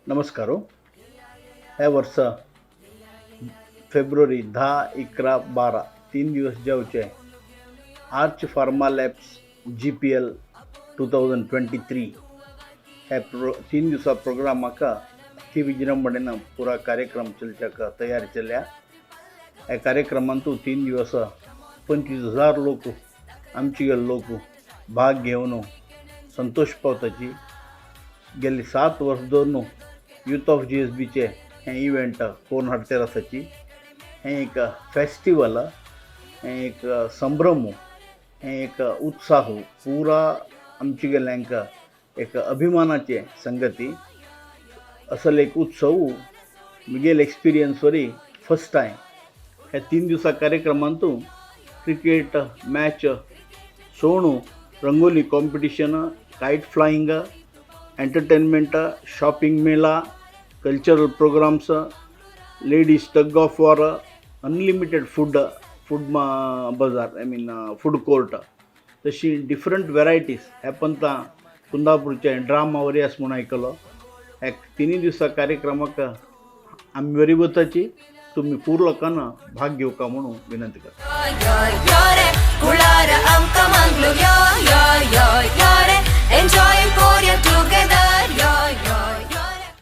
नमस्कार हो. ह्या वर्षा फेब्रुवारी 10, 11, 12 तीन दिवस जावचे आर्च फार्मालॅब्स GPL 2023 ह्या तीन दिवसा प्रोग्रामाका अति विजृंभणेनं पुरा कार्यक्रम चलच्याका तयारी चल्या. ह्या कार्यक्रमांतू तीन दिवस 25,000 लोक आमची लोक भाग घेऊन संतोष पावताची. गेली 7 वर्ष दोन यूथ ऑफ GSBचे हे इव्हेंट कोण हाडते आसाची. हे एक फेस्टिवल, हे एक संभ्रम, हे एक उत्साह पुरा आमची गेल्यांक एक अभिमानाचे संगती. असल एक उत्सव मुगेल एक्सपिरियन्स वरी फर्स्ट टाइम. ह्या तीन दिवसा कार्यक्रमांतू क्रिकेट मॅच, सोणू, rangoli competition, kite flying, entertainment, shopping मेला, cultural programs, ladies tug of war, unlimited food बाजार फूड कोर्ट, तशी डिफरंट व्हरायटीज ह्या कुंदापूरचे ड्रामा वरियास म्हणून ऐकलो. ह्या तिन्ही दिवसा कार्यक्रमाक आम्ही वरी वताची. तुम्ही पूर लोकांना भाग घेऊ का म्हणून विनंती करतो. Enjoy Korea together.